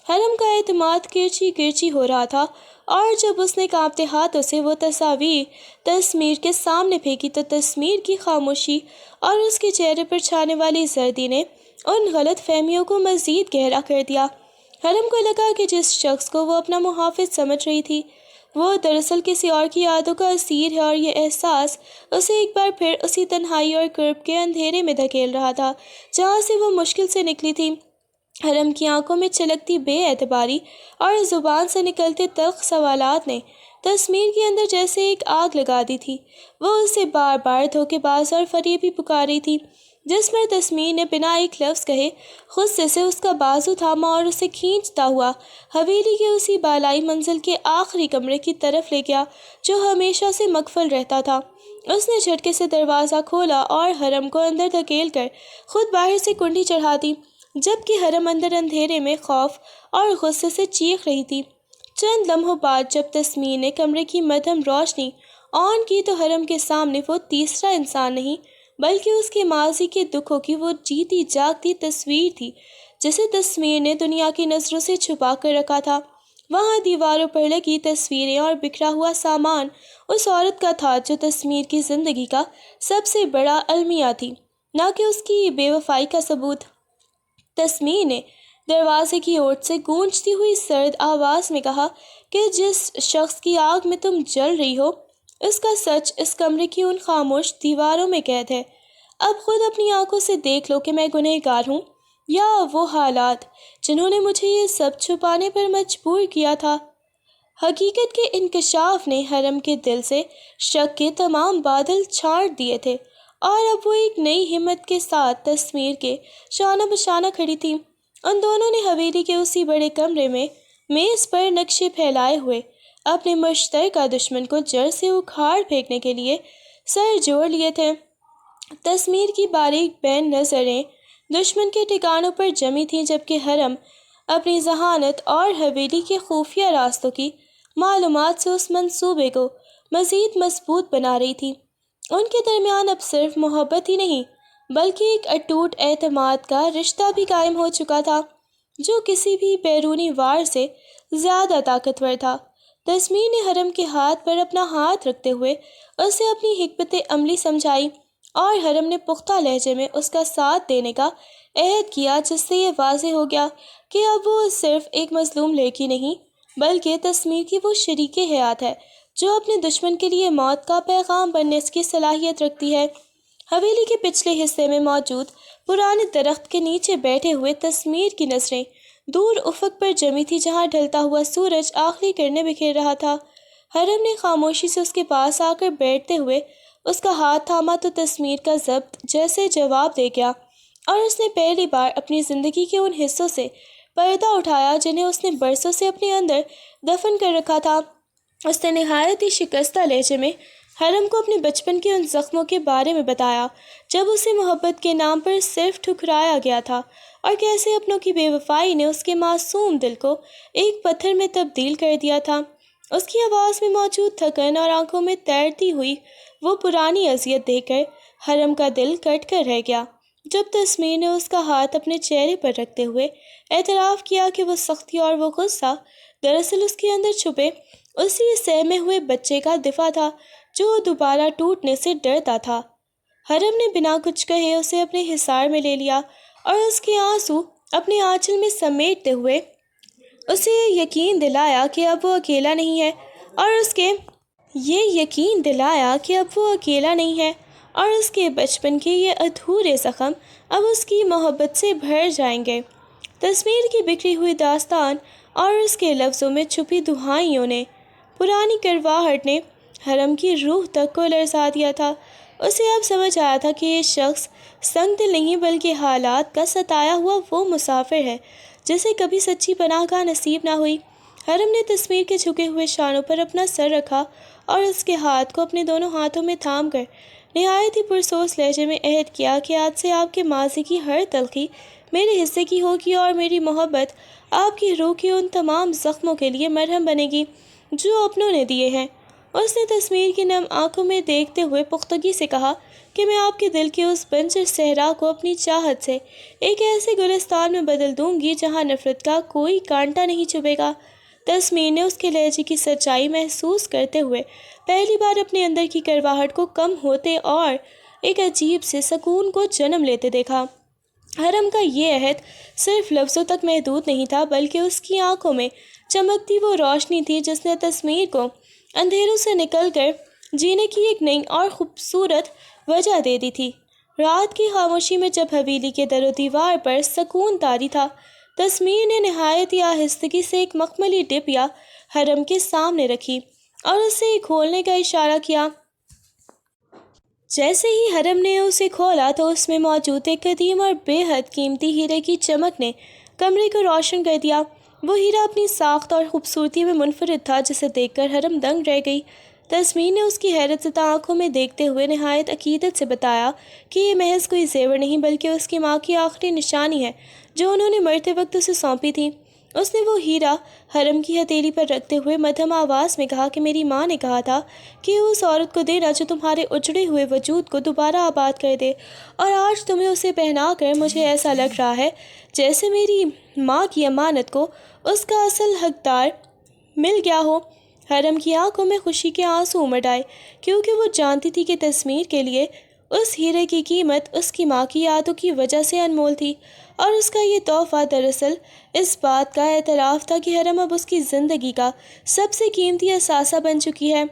حرم کا اعتماد کرچی کرچی ہو رہا تھا، اور جب اس نے کانپتے ہاتھوں سے وہ تصاویر تسمیر کے سامنے پھینکی تو تسمیر کی خاموشی اور اس کے چہرے پر چھانے والی زردی نے ان غلط فہمیوں کو مزید گہرا کر دیا۔ حرم کو لگا کہ جس شخص کو وہ اپنا محافظ سمجھ رہی تھی، وہ دراصل کسی اور کی یادوں کا اسیر ہے، اور یہ احساس اسے ایک بار پھر اسی تنہائی اور کرب کے اندھیرے میں دھکیل رہا تھا جہاں سے وہ مشکل سے نکلی تھی۔ حرم کی آنکھوں میں چھلکتی بے اعتباری اور زبان سے نکلتے تلخ سوالات نے تسمیر کے اندر جیسے ایک آگ لگا دی تھی۔ وہ اسے بار بار دھوکے باز اور فریبی پکار رہی تھی، جس پر تسمیر نے بنا ایک لفظ کہے غصے سے اس کا بازو تھاما اور اسے کھینچتا ہوا حویلی کے اسی بالائی منزل کے آخری کمرے کی طرف لے گیا جو ہمیشہ سے مقفل رہتا تھا۔ اس نے جھٹکے سے دروازہ کھولا اور حرم کو اندر دھکیل کر خود باہر سے کنڈی چڑھا دی، جبکہ حرم اندر اندھیرے میں خوف اور غصے سے چیخ رہی تھی۔ چند لمحوں بعد جب تسمیر نے کمرے کی مدھم روشنی آن کی تو حرم کے سامنے وہ تیسرا انسان نہیں بلکہ اس کے ماضی کے دکھوں کی وہ جیتی جاگتی تصویر تھی جسے تسمیر نے دنیا کی نظروں سے چھپا کر رکھا تھا۔ وہاں دیواروں پر لگی تصویریں اور بکھرا ہوا سامان اس عورت کا تھا جو تسمیر کی زندگی کا سب سے بڑا المیہ تھی، نہ کہ اس کی بے وفائی کا ثبوت۔ تسمیر نے دروازے کی اوٹ سے گونجتی ہوئی سرد آواز میں کہا کہ جس شخص کی آگ میں تم جل رہی ہو، اس کا سچ اس کمرے کی ان خاموش دیواروں میں قید ہے۔ اب خود اپنی آنکھوں سے دیکھ لو کہ میں گنہگار ہوں یا وہ حالات جنہوں نے مجھے یہ سب چھپانے پر مجبور کیا تھا۔ حقیقت کے انکشاف نے حرم کے دل سے شک کے تمام بادل چھاٹ دیے تھے، اور اب وہ ایک نئی ہمت کے ساتھ تسمیر کے شانہ بشانہ کھڑی تھی۔ ان دونوں نے حویلی کے اسی بڑے کمرے میں میز پر نقشے پھیلائے ہوئے اپنے مشترکہ دشمن کو جڑ سے اکھاڑ پھینکنے کے لیے سر جوڑ لیے تھے۔ تسمیر کی باریک بین نظریں دشمن کے ٹھکانوں پر جمی تھیں، جبکہ حرم اپنی ذہانت اور حویلی کے خفیہ راستوں کی معلومات سے اس منصوبے کو مزید مضبوط بنا رہی تھی۔ ان کے درمیان اب صرف محبت ہی نہیں بلکہ ایک اٹوٹ اعتماد کا رشتہ بھی قائم ہو چکا تھا جو کسی بھی بیرونی وار سے زیادہ طاقتور تھا۔ تسمیر نے حرم کے ہاتھ پر اپنا ہاتھ رکھتے ہوئے اسے اپنی حکمت عملی سمجھائی، اور حرم نے پختہ لہجے میں اس کا ساتھ دینے کا عہد کیا، جس سے یہ واضح ہو گیا کہ اب وہ صرف ایک مظلوم لڑکی نہیں بلکہ تسمیر کی وہ شریک حیات ہے جو اپنے دشمن کے لیے موت کا پیغام بننے کی صلاحیت رکھتی ہے۔ حویلی کے پچھلے حصے میں موجود پرانے درخت کے نیچے بیٹھے ہوئے تسمیر کی نظریں دور افق پر جمی تھی جہاں ڈھلتا ہوا سورج آخری کرنیں بکھیر رہا تھا۔ حرم نے خاموشی سے اس کے پاس آ کر بیٹھتے ہوئے اس کا ہاتھ تھاما تو تسمیر کا ضبط جیسے جواب دے گیا، اور اس نے پہلی بار اپنی زندگی کے ان حصوں سے پردہ اٹھایا جنہیں اس نے برسوں سے اپنے اندر دفن کر رکھا تھا۔ اس نے نہایت ہی شکستہ لہجے میں حرم کو اپنے بچپن کے ان زخموں کے بارے میں بتایا جب اسے محبت کے نام پر صرف ٹھکرایا گیا تھا، اور کیسے اپنوں کی بے وفائی نے اس کے معصوم دل کو ایک پتھر میں تبدیل کر دیا تھا۔ اس کی آواز میں موجود تھکن اور آنکھوں میں تیرتی ہوئی وہ پرانی اذیت دیکھ کر حرم کا دل کٹ کر رہ گیا۔ جب تسمیر نے اس کا ہاتھ اپنے چہرے پر رکھتے ہوئے اعتراف کیا کہ وہ سختی اور وہ غصہ دراصل اس کے اندر چھپے اسی سہمے ہوئے بچے کا دفاع تھا جو دوبارہ ٹوٹنے سے ڈرتا تھا، حرم نے بنا کچھ کہے اسے اپنے حصار میں لے لیا اور اس کے آنسو اپنے آنچل میں سمیٹتے ہوئے اسے یقین دلایا کہ اب وہ اکیلا نہیں ہے اور اس کے یہ یقین دلایا کہ اب وہ اکیلا نہیں ہے اور اس کے بچپن کے یہ ادھورے زخم اب اس کی محبت سے بھر جائیں گے۔ تصویر کی بکھری ہوئی داستان اور اس کے لفظوں میں چھپی دہائیوں نے، پرانی کرواہٹ نے حرم کی روح تک کو لرزا دیا تھا۔ اسے اب سمجھ آیا تھا کہ یہ شخص سنگ دل نہیں بلکہ حالات کا ستایا ہوا وہ مسافر ہے جسے کبھی سچی پناہ گاہ نصیب نہ ہوئی۔ حرم نے تصویر کے جھکے ہوئے شانوں پر اپنا سر رکھا اور اس کے ہاتھ کو اپنے دونوں ہاتھوں میں تھام کر نہایت ہی پرسوس لہجے میں عہد کیا کہ آج سے آپ کے ماضی کی ہر تلخی میرے حصے کی ہوگی اور میری محبت آپ کی روح کے ان تمام زخموں کے لیے مرہم بنے گی جو اپنوں نے دیے ہیں۔ اس نے تصویر کی نم آنکھوں میں دیکھتے ہوئے پختگی سے کہا کہ میں آپ کے دل کے اس بنجر صحرا کو اپنی چاہت سے ایک ایسے گلستان میں بدل دوں گی جہاں نفرت کا کوئی کانٹا نہیں چبھے گا۔ تصویر نے اس کے لہجے کی سچائی محسوس کرتے ہوئے پہلی بار اپنے اندر کی کرواہٹ کو کم ہوتے اور ایک عجیب سے سکون کو جنم لیتے دیکھا۔ حرم کا یہ عہد صرف لفظوں تک محدود نہیں تھا بلکہ اس کی آنکھوں میں چمکتی وہ روشنی تھی جس نے تصویر کو اندھیروں سے نکل کر جینے کی ایک نئی اور خوبصورت وجہ دے دی تھی۔ رات کی خاموشی میں جب حویلی کے در و دیوار پر سکون طاری تھا، تصویر نے نہایت ہی آہستگی سے ایک مخملی ڈبیا حرم کے سامنے رکھی اور اسے کھولنے کا اشارہ کیا۔ جیسے ہی حرم نے اسے کھولا تو اس میں موجود ایک قدیم اور بے حد قیمتی ہیرے کی چمک نے کمرے کو روشن کر دیا۔ وہ ہیرا اپنی ساخت اور خوبصورتی میں منفرد تھا جسے دیکھ کر حرم دنگ رہ گئی۔ تصویر نے اس کی حیرت زدہ آنکھوں میں دیکھتے ہوئے نہایت عقیدت سے بتایا کہ یہ محض کوئی زیور نہیں بلکہ اس کی ماں کی آخری نشانی ہے جو انہوں نے مرتے وقت اسے سونپی تھی۔ اس نے وہ ہیرا حرم کی ہتھیلی پر رکھتے ہوئے مدھم آواز میں کہا کہ میری ماں نے کہا تھا کہ اس عورت کو دینا جو تمہارے اجڑے ہوئے وجود کو دوبارہ آباد کر دے، اور آج تمہیں اسے پہنا کر مجھے ایسا لگ رہا ہے جیسے میری ماں کی امانت کو اس کا اصل حقدار مل گیا ہو۔ حرم کی آنکھوں میں خوشی کے آنسو امڈ آئے کیونکہ وہ جانتی تھی کہ تصویر کے لیے اس ہیرے کی قیمت اس کی ماں کی یادوں کی وجہ سے انمول تھی، اور اس کا یہ تحفہ دراصل اس بات کا اعتراف تھا کہ حرم اب اس کی زندگی کا سب سے قیمتی اثاثہ بن چکی ہے۔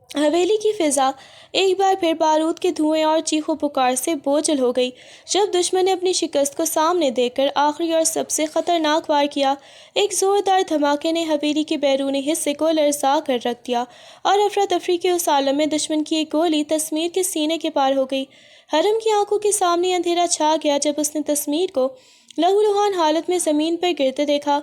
حویلی کی فضا ایک بار پھر بارود کے دھوئیں اور چیخ و پکار سے بوجھل ہو گئی جب دشمن نے اپنی شکست کو سامنے دیکھ کر آخری اور سب سے خطرناک وار کیا۔ ایک زوردار دھماکے نے حویلی کے بیرونی حصے کو لرزا کر رکھ دیا اور افراتفری کے اس عالم میں دشمن کی ایک گولی تصویر کے سینے کے پار ہو گئی۔ حرم کی آنکھوں کے سامنے اندھیرا چھا گیا جب اس نے تصویر کو لہولہان حالت میں زمین پر گرتے دیکھا۔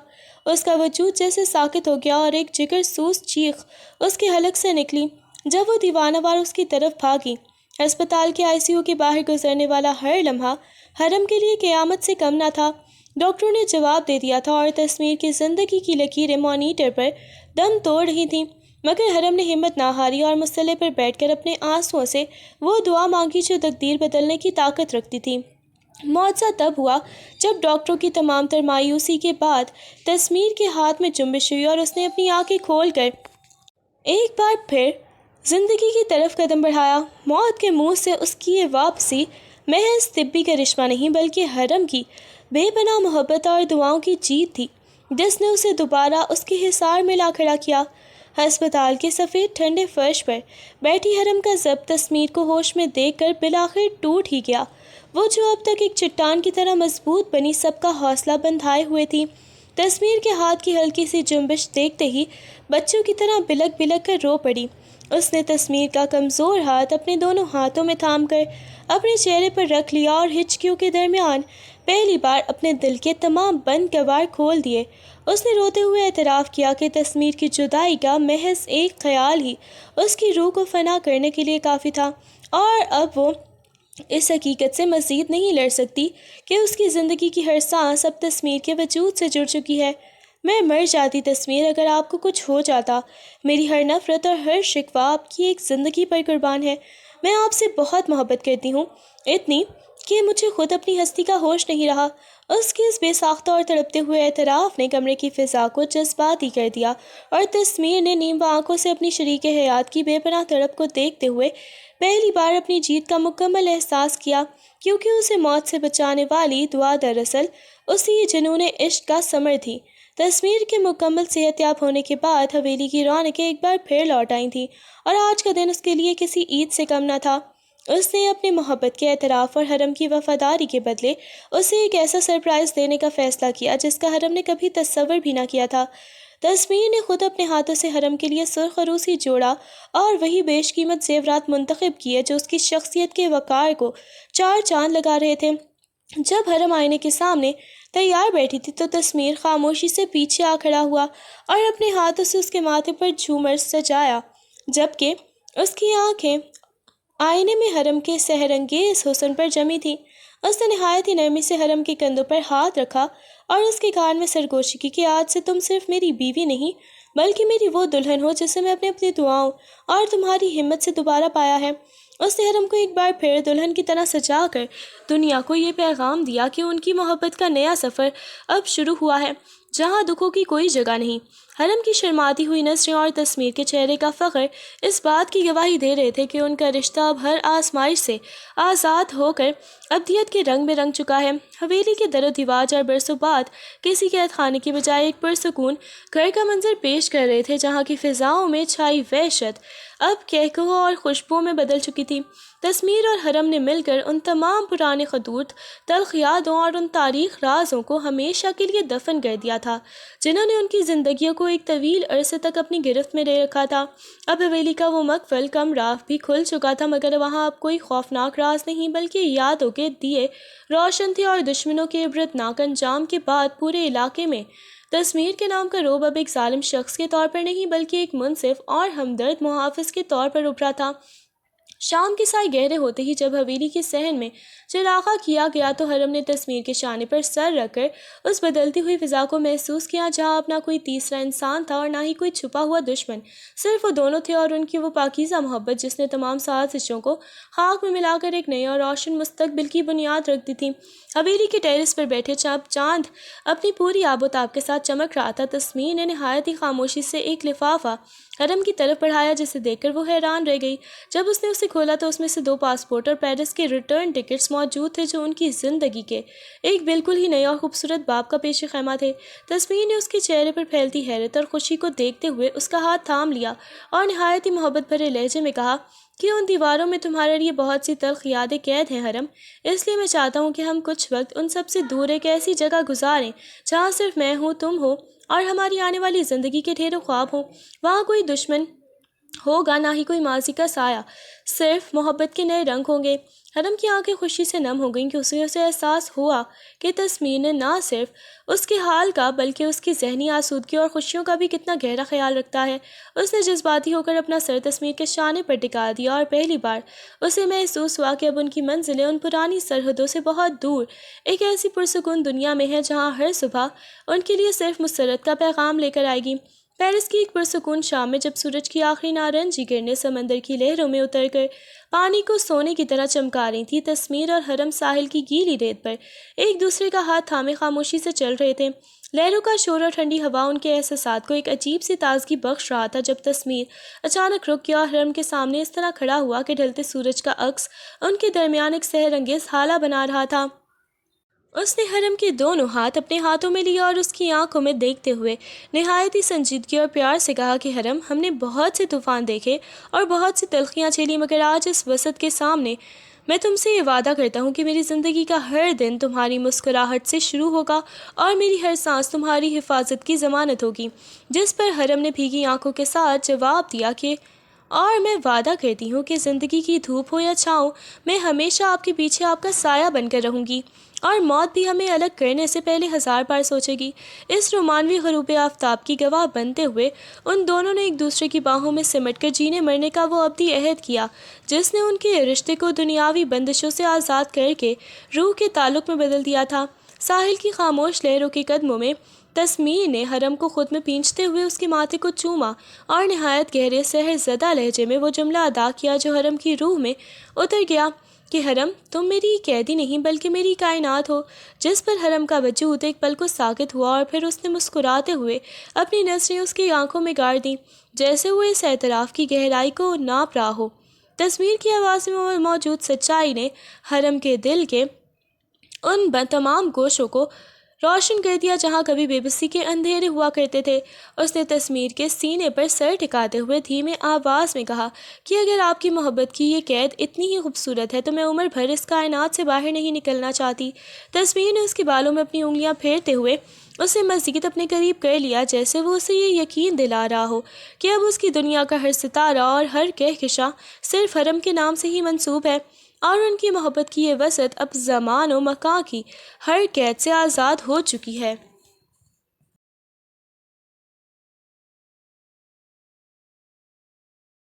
اس کا وجود جیسے ساکت ہو گیا اور ایک جگر سوز چیخ اس کے حلق سے نکلی جب وہ دیوانہ وار اس کی طرف بھاگی۔ ہسپتال کے ICU کے باہر گزرنے والا ہر لمحہ حرم کے لیے قیامت سے کم نہ تھا۔ ڈاکٹروں نے جواب دے دیا تھا اور تصویر کی زندگی کی لکیریں مانیٹر پر دم توڑ رہی تھیں، مگر حرم نے ہمت نہ ہاری اور مسئلے پر بیٹھ کر اپنے آنسوؤں سے وہ دعا مانگی جو تقدیر بدلنے کی طاقت رکھتی تھی۔ معجزہ تب ہوا جب ڈاکٹروں کی تمام تر مایوسی کے بعد تصویر کے ہاتھ میں جنبش ہوئی اور اس نے اپنی آنکھیں کھول کر ایک بار پھر زندگی کی طرف قدم بڑھایا۔ موت کے منہ سے اس کی یہ واپسی محض طبی کرشمہ نہیں بلکہ حرم کی بے پناہ محبت اور دعاؤں کی جیت تھی جس نے اسے دوبارہ اس کے حصار میں لا کھڑا کیا۔ ہسپتال کے سفید ٹھنڈے فرش پر بیٹھی حرم کا ضبط تصویر کو ہوش میں دیکھ کر بالآخر ٹوٹ ہی گیا۔ وہ جو اب تک ایک چٹان کی طرح مضبوط بنی سب کا حوصلہ بندھائے ہوئے تھی، تصویر کے ہاتھ کی ہلکی سی جنبش دیکھتے ہی بچوں کی طرح بلک بلک کر رو پڑی۔ اس نے تصویر کا کمزور ہاتھ اپنے دونوں ہاتھوں میں تھام کر اپنے چہرے پر رکھ لیا اور ہچکیوں کے درمیان پہلی بار اپنے دل کے تمام بند کباڑ کھول دیے۔ اس نے روتے ہوئے اعتراف کیا کہ تصویر کی جدائی کا محض ایک خیال ہی اس کی روح کو فنا کرنے کے لیے کافی تھا، اور اب وہ اس حقیقت سے مزید نہیں لڑ سکتی کہ اس کی زندگی کی ہر سانس اب تصویر کے وجود سے جڑ چکی ہے۔ میں مر جاتی تصویر اگر آپ کو کچھ ہو جاتا۔ میری ہر نفرت اور ہر شکوہ آپ کی ایک زندگی پر قربان ہے۔ میں آپ سے بہت محبت کرتی ہوں، اتنی کہ مجھے خود اپنی ہستی کا ہوش نہیں رہا۔ اس کے اس بے ساختہ اور تڑپتے ہوئے اعتراف نے کمرے کی فضا کو جذباتی کر دیا، اور تصویر نے نیمبا آنکھوں سے اپنی شریک حیات کی بے پناہ تڑپ کو دیکھتے ہوئے پہلی بار اپنی جیت کا مکمل احساس کیا، کیونکہ اسے موت سے بچانے والی دعا دراصل اسی جنون عشق کا ثمر تھی تسمیر کے مکمل صحت یاب ہونے کے بعد حویلی کی رونقیں ایک بار پھر لوٹ آئی تھیں، اور آج کا دن اس کے لیے کسی عید سے کم نہ تھا۔ اس نے اپنے محبت کے اعتراف اور حرم کی وفاداری کے بدلے اسے ایک ایسا سرپرائز دینے کا فیصلہ کیا جس کا حرم نے کبھی تصور بھی نہ کیا تھا۔ تسمیر نے خود اپنے ہاتھوں سے حرم کے لیے سرخ عروسی جوڑا اور وہی بیش قیمت زیورات منتخب کیے جو اس کی شخصیت کے وقار کو چار چاند لگا رہے تھے۔ جب حرم آئینے کے سامنے تیار بیٹھی تھی تو تسمیر خاموشی سے پیچھے آ کھڑا ہوا اور اپنے ہاتھوں سے اس کے ماتھے پر جھومر سجایا، جبکہ اس کی آنکھیں آئینے میں حرم کے سحر انگیز حسن پر جمی تھیں۔ اس نے نہایت ہی نرمی سے حرم کے کندھوں پر ہاتھ رکھا اور اس کے کان میں سرگوشی کی کہ آج سے تم صرف میری بیوی نہیں بلکہ میری وہ دلہن ہو جسے میں اپنی دعاؤں اور تمہاری ہمت سے دوبارہ پایا ہے۔ اس نے حرم کو ایک بار پھر دلہن کی طرح سجا کر دنیا کو یہ پیغام دیا کہ ان کی محبت کا نیا سفر اب شروع ہوا ہے، جہاں دکھوں کی کوئی جگہ نہیں۔ حرم کی شرماتی ہوئی نظریں اور تسمیر کے چہرے کا فخر اس بات کی گواہی دے رہے تھے کہ ان کا رشتہ اب ہر آزمائش سے آزاد ہو کر ابدیت کے رنگ میں رنگ چکا ہے۔ حویلی کے در و دیوار اور برسوں بعد کسی قید خانے کی بجائے ایک پرسکون گھر کا منظر پیش کر رہے تھے، جہاں کی فضاؤں میں چھائی وحشت اب کہکہوں اور خوشبوؤں میں بدل چکی تھی۔ تسمیر اور حرم نے مل کر ان تمام پرانے خطوط، تلخ یادوں اور ان تاریخ رازوں کو ہمیشہ کے لیے دفن کر دیا تھا جنہوں نے ان کی زندگیوں کو ایک طویل عرصے تک اپنی گرفت میں لے رکھا تھا۔ اب حویلی کا وہ مقفل کم راہ بھی کھل چکا تھا، مگر وہاں اب کوئی خوفناک راز نہیں بلکہ یادوں کے دیے روشن تھے، اور دشمنوں کے عبرتناک انجام کے بعد پورے علاقے میں تسمیر کے نام کا رعب اب ایک ظالم شخص کے طور پر نہیں بلکہ ایک منصف اور ہمدرد محافظ کے طور پر ابھرا تھا۔ شام کے سائے گہرے ہوتے ہی جب حویلی کے صحن میں چراغاں کیا گیا تو حرم نے تسمیر کے شانے پر سر رکھ کر اس بدلتی ہوئی فضا کو محسوس کیا، جہاں اب نہ کوئی تیسرا انسان تھا اور نہ ہی کوئی چھپا ہوا دشمن، صرف وہ دونوں تھے اور ان کی وہ پاکیزہ محبت جس نے تمام سازشوں کو خاک میں ملا کر ایک نئے اور روشن مستقبل کی بنیاد رکھ دی تھی۔ حویلی کے ٹیرس پر بیٹھے چاند اپنی پوری آب و تاب کے ساتھ چمک رہا تھا۔ تسمیر نے نہایت ہی خاموشی سے ایک لفافہ حرم کی طرف بڑھایا، جسے دیکھ کر وہ حیران رہ گئی۔ جب اس نے اسے کھولا تو اس میں سے 2 پاسپورٹ اور پیرس کے ریٹرن ٹکٹس موجود تھے جو ان کی زندگی کے ایک بالکل ہی نئے اور خوبصورت باب کا پیش خیمہ تھے۔ تسمیر نے اس کے چہرے پر پھیلتی حیرت اور خوشی کو دیکھتے ہوئے اس کا ہاتھ تھام لیا اور نہایت ہی محبت بھرے لہجے میں کہا کہ ان دیواروں میں تمہارے لیے بہت سی تلخ یادیں قید ہیں حرم، اس لیے میں چاہتا ہوں کہ ہم کچھ وقت ان سب سے دور ایک ایسی جگہ گزاریں جہاں صرف میں ہوں، تم ہو اور ہماری آنے والی زندگی کے ڈھیروں خواب ہوں۔ وہاں کوئی دشمن ہوگا، نہ ہی کوئی ماضی کا سایہ، صرف محبت کے نئے رنگ ہوں گے۔ حرم کی آنکھیں خوشی سے نم ہو گئیں کہ اسے احساس ہوا کہ تسمیر نے نہ صرف اس کے حال کا بلکہ اس کی ذہنی آسودگی اور خوشیوں کا بھی کتنا گہرا خیال رکھتا ہے۔ اس نے جذباتی ہو کر اپنا سر تسمیر کے شانے پر ٹکا دیا اور پہلی بار اسے محسوس ہوا کہ اب ان کی منزلیں ان پرانی سرحدوں سے بہت دور ایک ایسی پرسکون دنیا میں ہیں جہاں ہر صبح ان کے لیے صرف مسرت کا پیغام لے کر آئے گی۔ پیرس کی ایک پرسکون شام میں جب سورج کی آخری نارنجی کرنیں سمندر کی لہروں میں اتر کر پانی کو سونے کی طرح چمکا رہی تھی، تسمیر اور حرم ساحل کی گیلی ریت پر ایک دوسرے کا ہاتھ تھامے خاموشی سے چل رہے تھے۔ لہروں کا شور اور ٹھنڈی ہوا ان کے احساسات کو ایک عجیب سی تازگی بخش رہا تھا۔ جب تسمیر اچانک رک گیا اور حرم کے سامنے اس طرح کھڑا ہوا کہ ڈھلتے سورج کا عکس ان کے درمیان ایک سحر انگیز حالہ بنا رہا تھا۔ اس نے حرم کے دونوں ہاتھ اپنے ہاتھوں میں لیا اور اس کی آنکھوں میں دیکھتے ہوئے نہایت ہی سنجیدگی اور پیار سے کہا کہ حرم، ہم نے بہت سے طوفان دیکھے اور بہت سی تلخیاں جھیلی، مگر آج اس وسعت کے سامنے میں تم سے یہ وعدہ کرتا ہوں کہ میری زندگی کا ہر دن تمہاری مسکراہٹ سے شروع ہوگا اور میری ہر سانس تمہاری حفاظت کی ضمانت ہوگی۔ جس پر حرم نے بھیگی آنکھوں کے ساتھ جواب دیا کہ اور میں وعدہ کرتی ہوں کہ زندگی کی دھوپ ہو یا چھاؤں، میں ہمیشہ آپ کے پیچھے آپ کا سایہ بن کر رہوں گی، اور موت بھی ہمیں الگ کرنے سے پہلے 1000 بار سوچے گی۔ اس رومانوی غروب آفتاب کی گواہ بنتے ہوئے ان دونوں نے ایک دوسرے کی باہوں میں سمٹ کر جینے مرنے کا وہ ابدی عہد کیا جس نے ان کے رشتے کو دنیاوی بندشوں سے آزاد کر کے روح کے تعلق میں بدل دیا تھا۔ ساحل کی خاموش لہروں کے قدموں میں تسمیر نے حرم کو خود میں پینچتے ہوئے اس کے ماتھے کو چوما اور نہایت گہرے سحر زدہ لہجے میں وہ جملہ ادا کیا جو حرم کی روح میں اتر گیا کہ حرم، تم میری قیدی نہیں بلکہ میری کائنات ہو۔ جس پر حرم کا وجود ایک پل کو ساکت ہوا اور پھر اس نے مسکراتے ہوئے اپنی نظریں اس کی آنکھوں میں گاڑ دیں، جیسے وہ اس اعتراف کی گہرائی کو ناپ رہا ہو۔ تسمیر کی آواز میں موجود سچائی نے حرم کے دل کے ان تمام گوشوں کو روشن کر دیا جہاں کبھی بے بسی کے اندھیرے ہوا کرتے تھے۔ اس نے تصویر کے سینے پر سر ٹکاتے ہوئے دھیمے آواز میں کہا کہ اگر آپ کی محبت کی یہ قید اتنی ہی خوبصورت ہے تو میں عمر بھر اس کائنات سے باہر نہیں نکلنا چاہتی۔ تصویر نے اس کے بالوں میں اپنی انگلیاں پھیرتے ہوئے اسے مزید اپنے قریب کر لیا، جیسے وہ اسے یہ یقین دلا رہا ہو کہ اب اس کی دنیا کا ہر ستارہ اور ہر کہکشاں صرف حرم کے نام سے ہی منسوب ہے، اور ان کی محبت کی یہ وسعت اب زمان و مکان کی ہر قید سے آزاد ہو چکی ہے۔